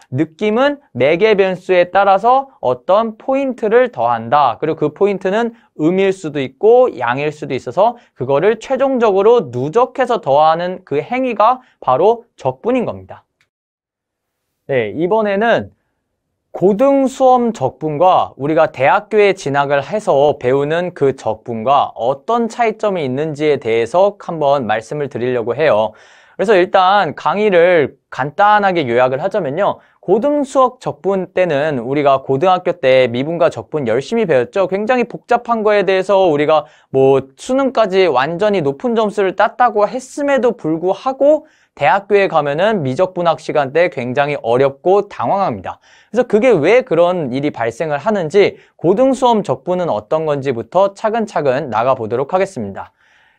느낌은 매개 변수에 따라서 어떤 포인트를 더한다. 그리고 그 포인트는 음일 수도 있고 양일 수도 있어서 그거를 최종적으로 누적해서 더하는 그 행위가 바로 적분인 겁니다. 네, 이번에는 고등수험 적분과 우리가 대학교에 진학을 해서 배우는 그 적분과 어떤 차이점이 있는지에 대해서 한번 말씀을 드리려고 해요. 그래서 일단 강의를 간단하게 요약을 하자면요. 고등수학 적분 때는 우리가 고등학교 때 미분과 적분 열심히 배웠죠. 굉장히 복잡한 거에 대해서 우리가 뭐 수능까지 완전히 높은 점수를 땄다고 했음에도 불구하고 대학교에 가면은 미적분학 시간 때 굉장히 어렵고 당황합니다. 그래서 그게 왜 그런 일이 발생을 하는지 고등수험 적분은 어떤 건지부터 차근차근 나가보도록 하겠습니다.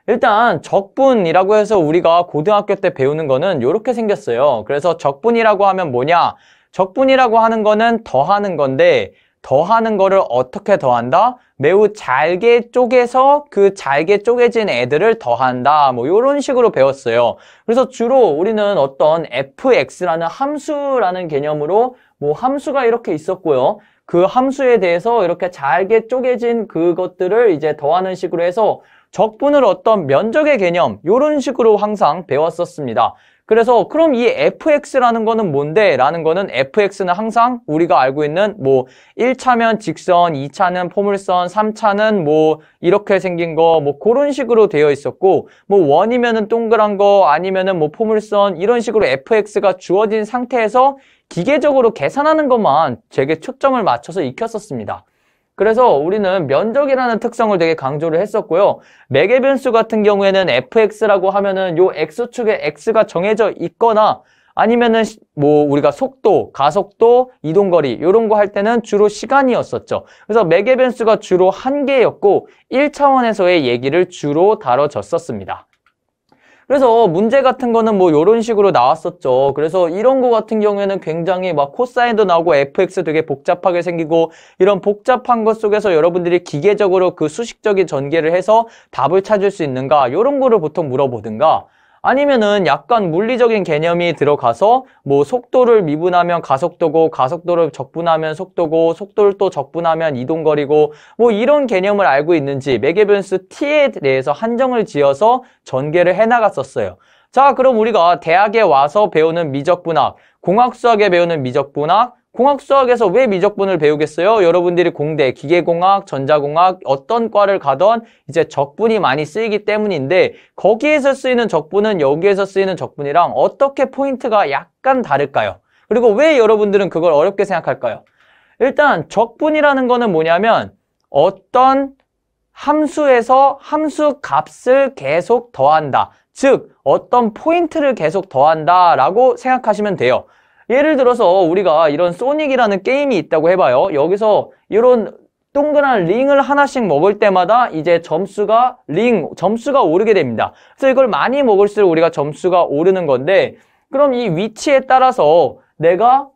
일단 적분이라고 해서 우리가 고등학교 때 배우는 거는 이렇게 생겼어요. 그래서 적분이라고 하면 뭐냐? 적분이라고 하는 거는 더하는 건데 더하는 거를 어떻게 더한다? 매우 잘게 쪼개서 그 잘게 쪼개진 애들을 더한다. 뭐 이런 식으로 배웠어요. 그래서 주로 우리는 어떤 fx라는 함수라는 개념으로 뭐 함수가 이렇게 있었고요. 그 함수에 대해서 이렇게 잘게 쪼개진 그것들을 이제 더하는 식으로 해서 적분을 어떤 면적의 개념 이런 식으로 항상 배웠었습니다. 그래서 그럼 이 fx라는 거는 뭔데? 라는 거는 fx는 항상 우리가 알고 있는 뭐 1차면 직선, 2차는 포물선, 3차는 뭐 이렇게 생긴 거 뭐 그런 식으로 되어 있었고 뭐 원이면은 동그란 거 아니면은 뭐 포물선 이런 식으로 fx가 주어진 상태에서 기계적으로 계산하는 것만 되게 초점을 맞춰서 익혔었습니다. 그래서 우리는 면적이라는 특성을 되게 강조를 했었고요. 매개 변수 같은 경우에는 fx라고 하면은 요 x축에 x가 정해져 있거나 아니면은 뭐 우리가 속도, 가속도, 이동거리 이런 거 할 때는 주로 시간이었었죠. 그래서 매개 변수가 주로 한 개였고 1차원에서의 얘기를 주로 다뤄졌었습니다. 그래서 문제 같은 거는 뭐 이런 식으로 나왔었죠. 그래서 이런 거 같은 경우에는 굉장히 막 코사인도 나오고 fx 되게 복잡하게 생기고 이런 복잡한 것 속에서 여러분들이 기계적으로 그 수식적인 전개를 해서 답을 찾을 수 있는가 이런 거를 보통 물어보든가 아니면은 약간 물리적인 개념이 들어가서 뭐 속도를 미분하면 가속도고 가속도를 적분하면 속도고 속도를 또 적분하면 이동거리고 뭐 이런 개념을 알고 있는지 매개변수 t에 대해서 한정을 지어서 전개를 해나갔었어요. 자, 그럼 우리가 대학에 와서 배우는 미적분학, 공학수학에 배우는 미적분학, 공학수학에서 왜 미적분을 배우겠어요? 여러분들이 공대, 기계공학, 전자공학 어떤 과를 가던 이제 적분이 많이 쓰이기 때문인데 거기에서 쓰이는 적분은 여기에서 쓰이는 적분이랑 어떻게 포인트가 약간 다를까요? 그리고 왜 여러분들은 그걸 어렵게 생각할까요? 일단 적분이라는 거는 뭐냐면 어떤 함수에서 함수 값을 계속 더한다. 즉 어떤 포인트를 계속 더한다 라고 생각하시면 돼요. 예를 들어서 우리가 이런 소닉이라는 게임이 있다고 해봐요. 여기서 이런 동그란 링을 하나씩 먹을 때마다 이제 점수가 오르게 됩니다. 그래서 이걸 많이 먹을수록 우리가 점수가 오르는 건데 그럼 이 위치에 따라서 내가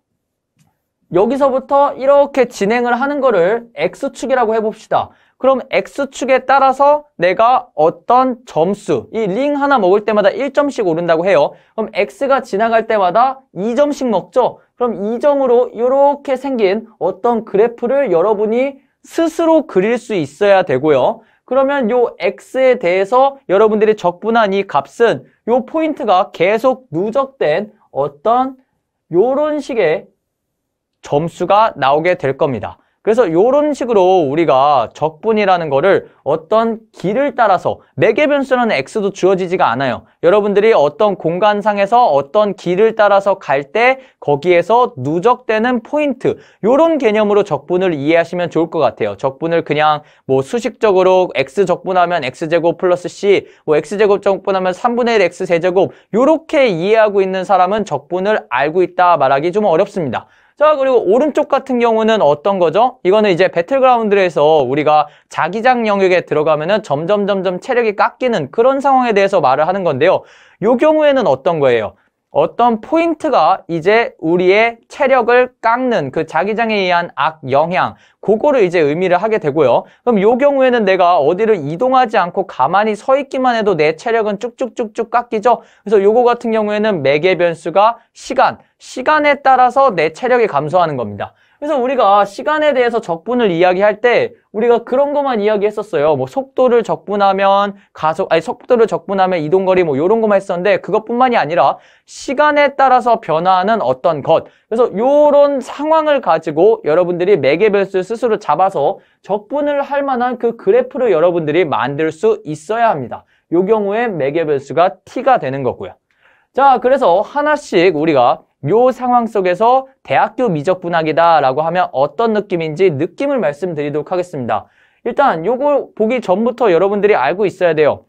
여기서부터 이렇게 진행을 하는 거를 X축이라고 해봅시다. 그럼 X축에 따라서 내가 어떤 점수, 이 링 하나 먹을 때마다 1점씩 오른다고 해요. 그럼 X가 지나갈 때마다 2점씩 먹죠? 그럼 2점으로 이렇게 생긴 어떤 그래프를 여러분이 스스로 그릴 수 있어야 되고요. 그러면 요 X에 대해서 여러분들이 적분한 이 값은 요 포인트가 계속 누적된 어떤 요런 식의 점수가 나오게 될 겁니다. 그래서 이런 식으로 우리가 적분이라는 거를 어떤 길을 따라서 매개 변수는 x도 주어지지가 않아요. 여러분들이 어떤 공간상에서 어떤 길을 따라서 갈 때 거기에서 누적되는 포인트 이런 개념으로 적분을 이해하시면 좋을 것 같아요. 적분을 그냥 뭐 수식적으로 x 적분하면 x제곱 플러스 c 뭐 x제곱 적분하면 3분의 1 x 세제곱 이렇게 이해하고 있는 사람은 적분을 알고 있다 말하기 좀 어렵습니다. 자, 그리고 오른쪽 같은 경우는 어떤 거죠? 이거는 이제 배틀그라운드에서 우리가 자기장 영역에 들어가면은 점점 체력이 깎이는 그런 상황에 대해서 말을 하는 건데요. 요 경우에는 어떤 거예요? 어떤 포인트가 이제 우리의 체력을 깎는 그 자기장에 의한 악영향, 그거를 이제 의미를 하게 되고요. 그럼 이 경우에는 내가 어디를 이동하지 않고 가만히 서 있기만 해도 내 체력은 쭉쭉쭉쭉 깎이죠. 그래서 요거 같은 경우에는 매개 변수가 시간에 따라서 내 체력이 감소하는 겁니다. 그래서 우리가 시간에 대해서 적분을 이야기할 때 우리가 그런 것만 이야기했었어요. 뭐 속도를 적분하면 속도를 적분하면 이동거리 뭐 이런 것만 했었는데 그것뿐만이 아니라 시간에 따라서 변화하는 어떤 것. 그래서 이런 상황을 가지고 여러분들이 매개별수 스스로 잡아서 적분을 할 만한 그 그래프를 여러분들이 만들 수 있어야 합니다. 이 경우에 매개별수가 t가 되는 거고요. 자, 그래서 하나씩 우리가 요 상황 속에서 대학교 미적분학이다라고 하면 어떤 느낌인지 느낌을 말씀드리도록 하겠습니다. 일단 요거 보기 전부터 여러분들이 알고 있어야 돼요.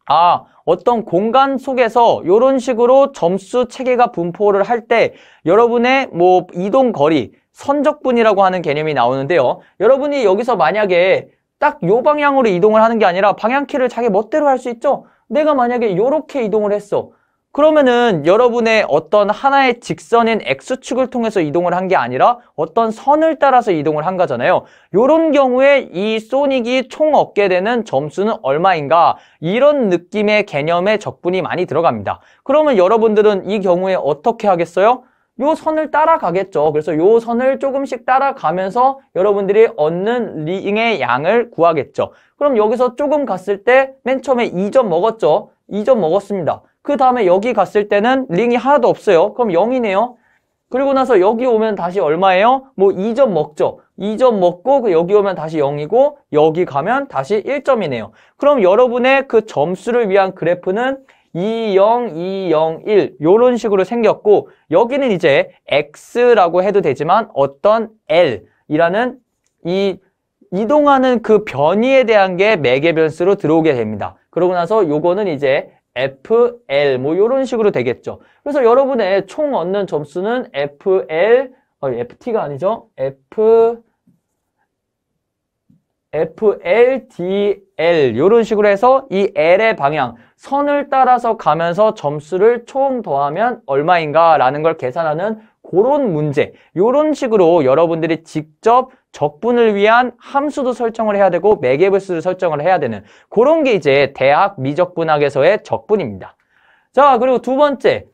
아, 어떤 공간 속에서 이런 식으로 점수 체계가 분포를 할 때 여러분의 뭐 이동 거리, 선적분이라고 하는 개념이 나오는데요. 여러분이 여기서 만약에 딱 요 방향으로 이동을 하는 게 아니라 방향키를 자기 멋대로 할 수 있죠. 내가 만약에 요렇게 이동을 했어. 그러면은 여러분의 어떤 하나의 직선인 X축을 통해서 이동을 한 게 아니라 어떤 선을 따라서 이동을 한 거잖아요. 이런 경우에 이 소닉이 총 얻게 되는 점수는 얼마인가? 이런 느낌의 개념의 적분이 많이 들어갑니다. 그러면 여러분들은 이 경우에 어떻게 하겠어요? 요 선을 따라가겠죠. 그래서 요 선을 조금씩 따라가면서 여러분들이 얻는 링의 양을 구하겠죠. 그럼 여기서 조금 갔을 때 맨 처음에 2점 먹었죠. 2점 먹었습니다. 그 다음에 여기 갔을 때는 링이 하나도 없어요. 그럼 0이네요. 그리고 나서 여기 오면 다시 얼마예요? 뭐 2점 먹죠. 2점 먹고 여기 오면 다시 0이고 여기 가면 다시 1점이네요. 그럼 여러분의 그 점수를 위한 그래프는 2, 0, 2, 0, 1 이런 식으로 생겼고 여기는 이제 X라고 해도 되지만 어떤 L이라는 이 이동하는 그 변이에 대한 게 매개 변수로 들어오게 됩니다. 그러고 나서 요거는 이제 FL 뭐 이런 식으로 되겠죠. 그래서 여러분의 총 얻는 점수는 FT가 아니죠. FLDL 이런 식으로 해서 이 L의 방향, 선을 따라서 가면서 점수를 총 더하면 얼마인가 라는 걸 계산하는 그런 문제. 이런 식으로 여러분들이 직접 적분을 위한 함수도 설정을 해야 되고 매개별수도 설정을 해야 되는 그런 게 이제 대학 미적분학에서의 적분입니다. 자, 그리고 두 번째.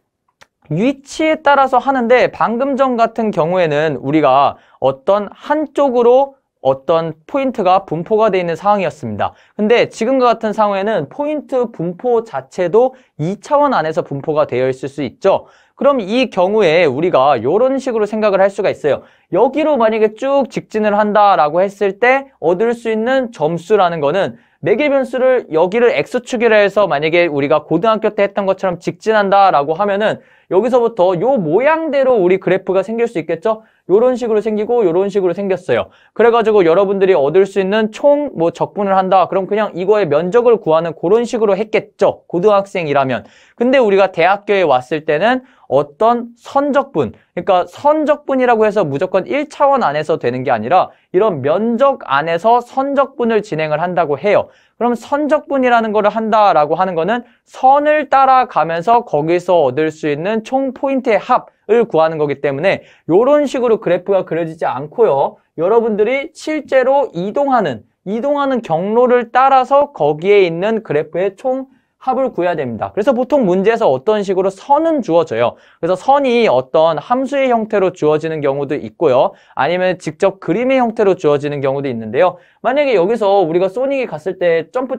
위치에 따라서 하는데 방금 전 같은 경우에는 우리가 어떤 한쪽으로 어떤 포인트가 분포가 되어 있는 상황이었습니다. 근데 지금과 같은 상황에는 포인트 분포 자체도 2차원 안에서 분포가 되어 있을 수 있죠. 그럼 이 경우에 우리가 이런 식으로 생각을 할 수가 있어요. 여기로 만약에 쭉 직진을 한다라고 했을 때 얻을 수 있는 점수라는 거는 매개 변수를 여기를 X축이라 해서 만약에 우리가 고등학교 때 했던 것처럼 직진한다라고 하면은 여기서부터 요 모양대로 우리 그래프가 생길 수 있겠죠? 요런 식으로 생기고 요런 식으로 생겼어요. 그래가지고 여러분들이 얻을 수 있는 총 뭐 적분을 한다. 그럼 그냥 이거의 면적을 구하는 그런 식으로 했겠죠. 고등학생이라면. 근데 우리가 대학교에 왔을 때는 어떤 선적분, 그러니까 선적분이라고 해서 무조건 1차원 안에서 되는 게 아니라 이런 면적 안에서 선적분을 진행을 한다고 해요. 그럼 선적분이라는 거를 한다라고 하는 거는 선을 따라가면서 거기서 얻을 수 있는 총 포인트의 합을 구하는 거기 때문에 이런 식으로 그래프가 그려지지 않고요. 여러분들이 실제로 이동하는 경로를 따라서 거기에 있는 그래프의 총 합을 구해야 됩니다. 그래서 보통 문제에서 어떤 식으로 선은 주어져요. 그래서 선이 어떤 함수의 형태로 주어지는 경우도 있고요. 아니면 직접 그림의 형태로 주어지는 경우도 있는데요. 만약에 여기서 우리가 소닉이 갔을 때 점프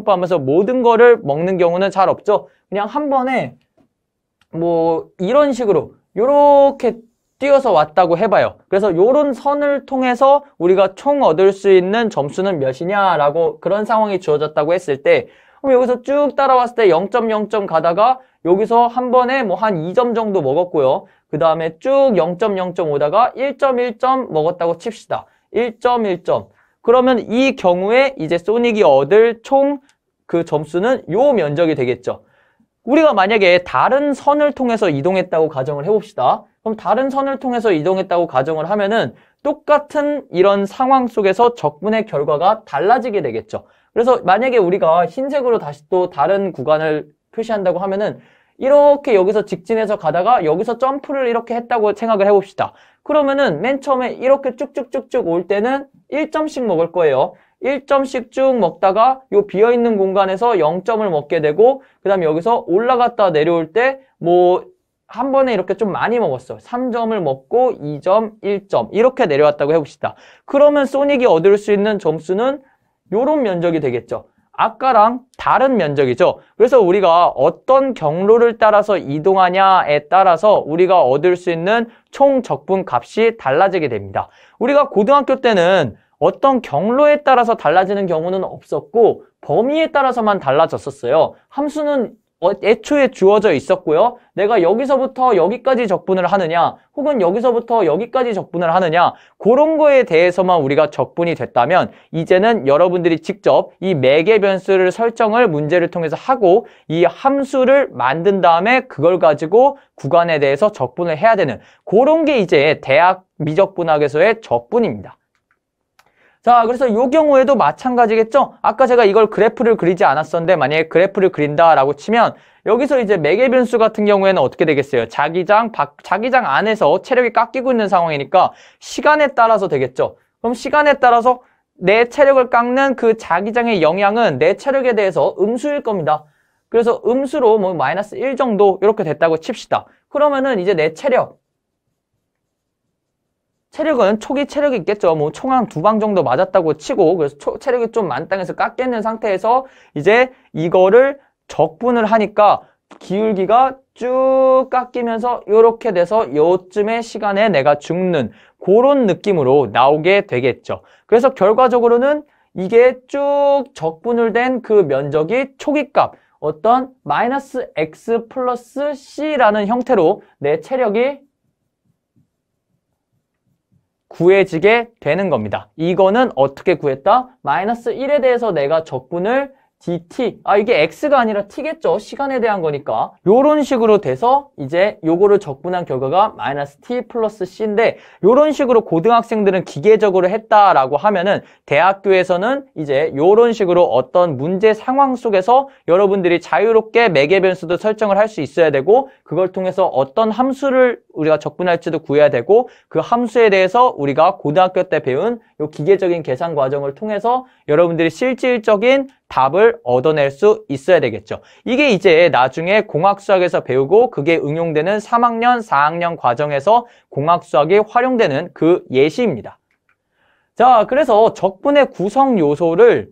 하면서 모든 거를 먹는 경우는 잘 없죠. 그냥 한 번에 뭐 이런 식으로 요렇게 뛰어서 왔다고 해봐요. 그래서 요런 선을 통해서 우리가 총 얻을 수 있는 점수는 몇이냐라고 그런 상황이 주어졌다고 했을 때 그럼 여기서 쭉 따라왔을 때 0.0점 가다가 여기서 한 번에 뭐 한 2점 정도 먹었고요. 그 다음에 쭉 0.0점 오다가 1.1점 먹었다고 칩시다. 1.1점. 그러면 이 경우에 이제 소닉이 얻을 총 그 점수는 요 면적이 되겠죠. 우리가 만약에 다른 선을 통해서 이동했다고 가정을 해봅시다. 그럼 다른 선을 통해서 이동했다고 가정을 하면은 똑같은 이런 상황 속에서 적분의 결과가 달라지게 되겠죠. 그래서 만약에 우리가 흰색으로 다시 또 다른 구간을 표시한다고 하면은 이렇게 여기서 직진해서 가다가 여기서 점프를 이렇게 했다고 생각을 해봅시다. 그러면은 맨 처음에 이렇게 쭉쭉쭉쭉 올 때는 1점씩 먹을 거예요. 1점씩 쭉 먹다가 요 비어있는 공간에서 0점을 먹게 되고 그 다음에 여기서 올라갔다 내려올 때 뭐 한 번에 이렇게 좀 많이 먹었어. 3점을 먹고 2점, 1점 이렇게 내려왔다고 해봅시다. 그러면 소닉이 얻을 수 있는 점수는 요런 면적이 되겠죠. 아까랑 다른 면적이죠. 그래서 우리가 어떤 경로를 따라서 이동하냐에 따라서 우리가 얻을 수 있는 총 적분 값이 달라지게 됩니다. 우리가 고등학교 때는 어떤 경로에 따라서 달라지는 경우는 없었고 범위에 따라서만 달라졌었어요. 함수는 애초에 주어져 있었고요. 내가 여기서부터 여기까지 적분을 하느냐 혹은 여기서부터 여기까지 적분을 하느냐 그런 거에 대해서만 우리가 적분이 됐다면 이제는 여러분들이 직접 이 매개 변수를 설정을 문제를 통해서 하고 이 함수를 만든 다음에 그걸 가지고 구간에 대해서 적분을 해야 되는 그런 게 이제 대학 미적분학에서의 적분입니다. 자, 그래서 이 경우에도 마찬가지겠죠? 아까 제가 이걸 그래프를 그리지 않았었는데 만약에 그래프를 그린다라고 치면 여기서 이제 매개 변수 같은 경우에는 어떻게 되겠어요? 자기장 안에서 체력이 깎이고 있는 상황이니까 시간에 따라서 되겠죠? 그럼 시간에 따라서 내 체력을 깎는 그 자기장의 영향은 내 체력에 대해서 음수일 겁니다. 그래서 음수로 뭐 마이너스 1 정도 이렇게 됐다고 칩시다. 그러면은 이제 내 체력은 초기 체력이 있겠죠. 뭐 총 한 2방 정도 맞았다고 치고 그래서 체력이 좀 만땅해서 깎였는 상태에서 이제 이거를 적분을 하니까 기울기가 쭉 깎이면서 이렇게 돼서 요쯤의 시간에 내가 죽는 그런 느낌으로 나오게 되겠죠. 그래서 결과적으로는 이게 쭉 적분을 된 그 면적이 초기값 어떤 마이너스 x 플러스 c라는 형태로 내 체력이 구해지게 되는 겁니다. 이거는 어떻게 구했다? 마이너스 1에 대해서 내가 적분을 dt, 이게 x가 아니라 t겠죠? 시간에 대한 거니까. 요런 식으로 돼서 이제 요거를 적분한 결과가 마이너스 t 플러스 c인데 요런 식으로 고등학생들은 기계적으로 했다라고 하면은 대학교에서는 이제 요런 식으로 어떤 문제 상황 속에서 여러분들이 자유롭게 매개 변수도 설정을 할 수 있어야 되고 그걸 통해서 어떤 함수를 우리가 적분할지도 구해야 되고 그 함수에 대해서 우리가 고등학교 때 배운 요 기계적인 계산 과정을 통해서 여러분들이 실질적인 답을 얻어낼 수 있어야 되겠죠. 이게 이제 나중에 공학수학에서 배우고 그게 응용되는 3학년, 4학년 과정에서 공학수학이 활용되는 그 예시입니다. 자, 그래서 적분의 구성 요소를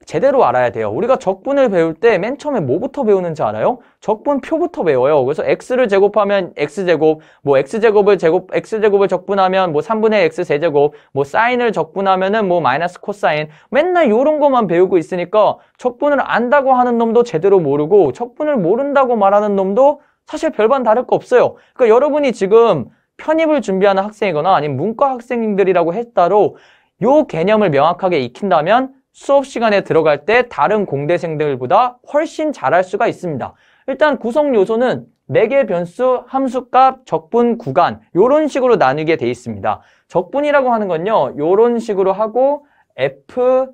제대로 알아야 돼요. 우리가 적분을 배울 때 맨 처음에 뭐부터 배우는지 알아요? 적분표부터 배워요. 그래서 x를 제곱하면 x제곱, 뭐 x제곱을 적분하면 뭐 3분의 x 세제곱, 뭐 사인을 적분하면은 뭐 마이너스 코사인. 맨날 요런 것만 배우고 있으니까 적분을 안다고 하는 놈도 제대로 모르고 적분을 모른다고 말하는 놈도 사실 별반 다를 거 없어요. 그러니까 여러분이 지금 편입을 준비하는 학생이거나 아니면 문과 학생들이라고 했다로 요 개념을 명확하게 익힌다면 수업 시간에 들어갈 때 다른 공대생들보다 훨씬 잘할 수가 있습니다. 일단 구성 요소는 매개 변수, 함수값, 적분 구간 이런 식으로 나누게 돼 있습니다. 적분이라고 하는 건요. 이런 식으로 하고 f,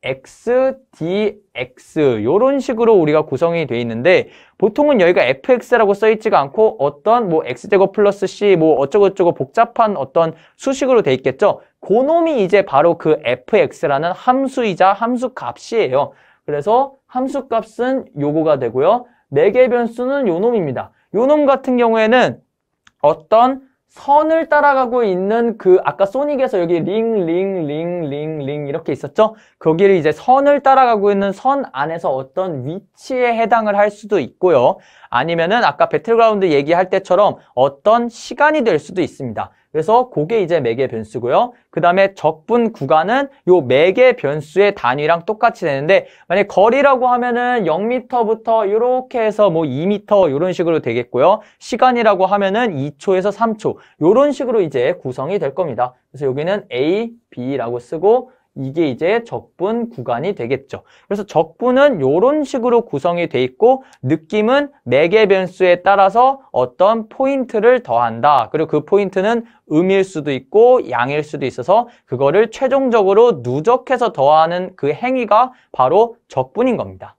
x, dx 이런 식으로 우리가 구성이 돼 있는데 보통은 여기가 fx라고 써 있지가 않고 어떤 뭐 x제곱 플러스 c 뭐 어쩌고저쩌고 복잡한 어떤 수식으로 돼 있겠죠. 그놈이 이제 바로 그 fx라는 함수이자 함수 값이에요. 그래서 함수 값은 요거가 되고요. 매개 변수는 요놈입니다. 요놈 같은 경우에는 어떤 선을 따라가고 있는 그 아까 소닉에서 여기 링 이렇게 있었죠? 거기를 이제 선을 따라가고 있는 선 안에서 어떤 위치에 해당을 할 수도 있고요. 아니면은 아까 배틀그라운드 얘기할 때처럼 어떤 시간이 될 수도 있습니다. 그래서 그게 이제 매개 변수고요. 그 다음에 적분 구간은 요 매개 변수의 단위랑 똑같이 되는데 만약 거리라고 하면은 0m부터 이렇게 해서 뭐 2m 이런 식으로 되겠고요. 시간이라고 하면은 2초에서 3초 이런 식으로 이제 구성이 될 겁니다. 그래서 여기는 A, B라고 쓰고 이게 이제 적분 구간이 되겠죠. 그래서 적분은 이런 식으로 구성이 돼 있고 느낌은 매개 변수에 따라서 어떤 포인트를 더한다. 그리고 그 포인트는 음일 수도 있고 양일 수도 있어서 그거를 최종적으로 누적해서 더하는 그 행위가 바로 적분인 겁니다.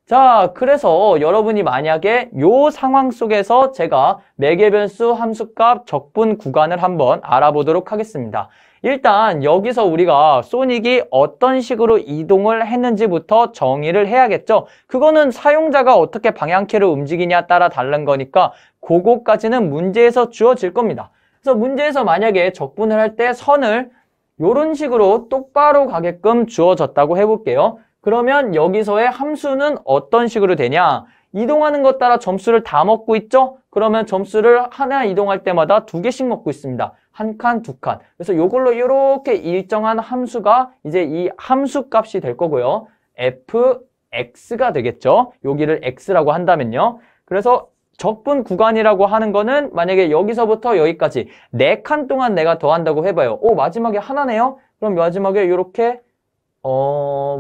자, 그래서 여러분이 만약에 요 상황 속에서 제가 매개변수 함수값 적분 구간을 한번 알아보도록 하겠습니다. 일단 여기서 우리가 소닉이 어떤 식으로 이동을 했는지부터 정의를 해야겠죠. 그거는 사용자가 어떻게 방향키를 움직이냐에 따라 다른 거니까 그거까지는 문제에서 주어질 겁니다. 그래서 문제에서 만약에 적분을 할 때 선을 이런 식으로 똑바로 가게끔 주어졌다고 해볼게요. 그러면 여기서의 함수는 어떤 식으로 되냐? 이동하는 것 따라 점수를 다 먹고 있죠? 그러면 점수를 하나 이동할 때마다 2개씩 먹고 있습니다. 한 칸, 2칸. 그래서 이걸로 이렇게 일정한 함수가 이제 이 함수 값이 될 거고요. fx가 되겠죠? 여기를 x라고 한다면요. 그래서 적분 구간이라고 하는 거는 만약에 여기서부터 여기까지 4칸 동안 내가 더한다고 해봐요. 오, 마지막에 하나네요? 그럼 마지막에 이렇게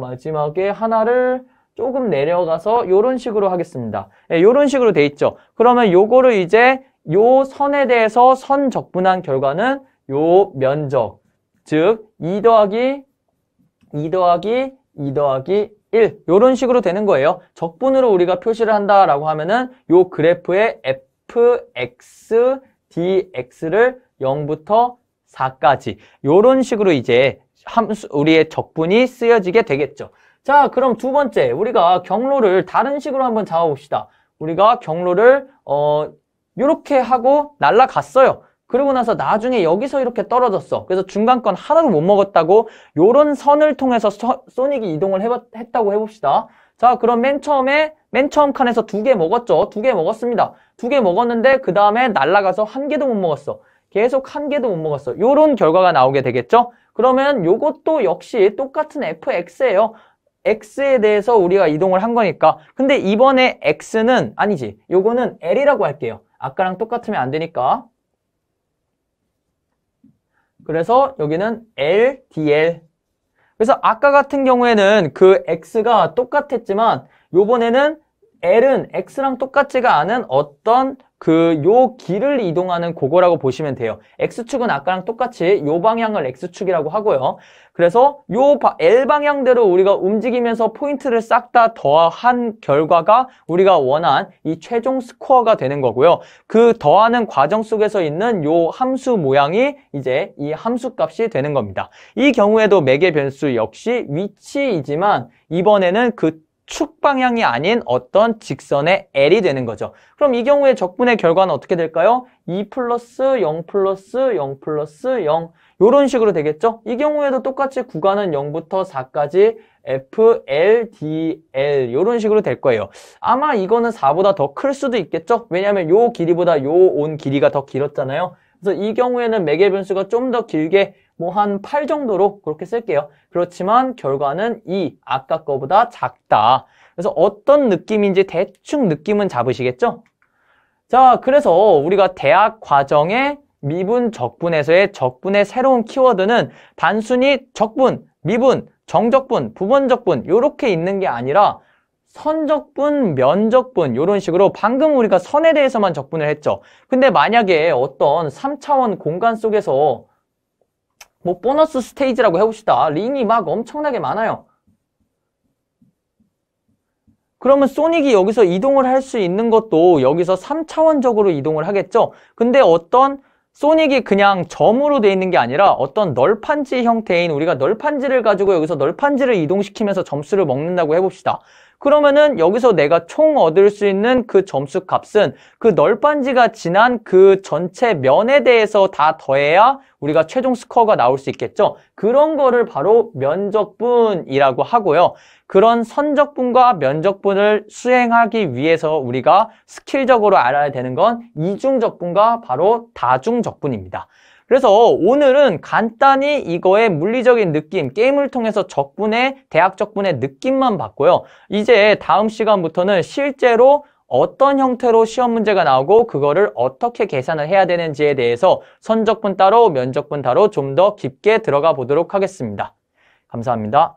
마지막에 하나를 조금 내려가서 요런 식으로 하겠습니다. 네, 요런 식으로 돼 있죠. 그러면 요거를 이제 요 선에 대해서 선 적분한 결과는 요 면적, 즉 2 더하기 2 더하기 2 더하기 1 요런 식으로 되는 거예요. 적분으로 우리가 표시를 한다라고 하면은 요 그래프의 fx, dx를 0부터 4까지 요런 식으로 이제 함수, 우리의 적분이 쓰여지게 되겠죠. 자, 그럼 두 번째, 우리가 경로를 다른 식으로 한번 잡아봅시다. 우리가 경로를 이렇게 하고 날아갔어요. 그러고 나서 나중에 여기서 이렇게 떨어졌어. 그래서 중간 건 하나도 못 먹었다고 요런 선을 통해서 소닉이 이동을 했다고 해봅시다. 자, 그럼 맨 처음 칸에서 2개 먹었죠. 2개 먹었습니다. 2개 먹었는데 그 다음에 날아가서 1개도 못 먹었어. 계속 1개도 못 먹었어. 요런 결과가 나오게 되겠죠. 그러면 요것도 역시 똑같은 fx예요. x에 대해서 우리가 이동을 한 거니까. 근데 이번에 x는 아니지. 요거는 l이라고 할게요. 아까랑 똑같으면 안 되니까. 그래서 여기는 l, dl. 그래서 아까 같은 경우에는 그 x가 똑같았지만 요번에는 l은 x랑 똑같지가 않은 어떤 요 길을 이동하는 그거라고 보시면 돼요. x축은 아까랑 똑같이 요 방향을 x축이라고 하고요. 그래서 요 L 방향대로 우리가 움직이면서 포인트를 싹 다 더한 결과가 우리가 원한 이 최종 스코어가 되는 거고요. 그 더하는 과정 속에서 있는 요 함수 모양이 이제 이 함수 값이 되는 겁니다. 이 경우에도 매개 변수 역시 위치이지만 이번에는 그 축 방향이 아닌 어떤 직선의 L이 되는 거죠. 그럼 이 경우에 적분의 결과는 어떻게 될까요? 2 플러스 0 플러스 0 플러스 0 이런 식으로 되겠죠? 이 경우에도 똑같이 구간은 0부터 4까지 F, L, D, L 이런 식으로 될 거예요. 아마 이거는 4보다 더 클 수도 있겠죠? 왜냐하면 요 길이보다 요 온 길이가 더 길었잖아요. 그래서 이 경우에는 매개 변수가 좀 더 길게 뭐 한 8 정도로 그렇게 쓸게요. 그렇지만 결과는 2, 아까 거보다 작다. 그래서 어떤 느낌인지 대충 느낌은 잡으시겠죠? 자, 그래서 우리가 대학 과정의 미분 적분에서의 적분의 새로운 키워드는 단순히 적분, 미분, 정적분, 부분적분 이렇게 있는 게 아니라 선적분, 면적분 이런 식으로 방금 우리가 선에 대해서만 적분을 했죠. 근데 만약에 어떤 3차원 공간 속에서 뭐 보너스 스테이지라고 해봅시다. 링이 막 엄청나게 많아요. 그러면 소닉이 여기서 이동을 할 수 있는 것도 여기서 3차원적으로 이동을 하겠죠. 근데 어떤 소닉이 그냥 점으로 돼 있는 게 아니라 어떤 널판지 형태인 우리가 널판지를 가지고 여기서 널판지를 이동시키면서 점수를 먹는다고 해봅시다. 그러면은 여기서 내가 총 얻을 수 있는 그 점수 값은 그 널판지가 지난 그 전체 면에 대해서 다 더해야 우리가 최종 스코어가 나올 수 있겠죠. 그런 거를 바로 면적분이라고 하고요. 그런 선적분과 면적분을 수행하기 위해서 우리가 스킬적으로 알아야 되는 건 이중적분과 바로 다중적분입니다. 그래서 오늘은 간단히 이거의 물리적인 느낌, 게임을 통해서 적분의, 대학 적분의 느낌만 봤고요. 이제 다음 시간부터는 실제로 어떤 형태로 시험 문제가 나오고 그거를 어떻게 계산을 해야 되는지에 대해서 선적분 따로, 면적분 따로 좀 더 깊게 들어가 보도록 하겠습니다. 감사합니다.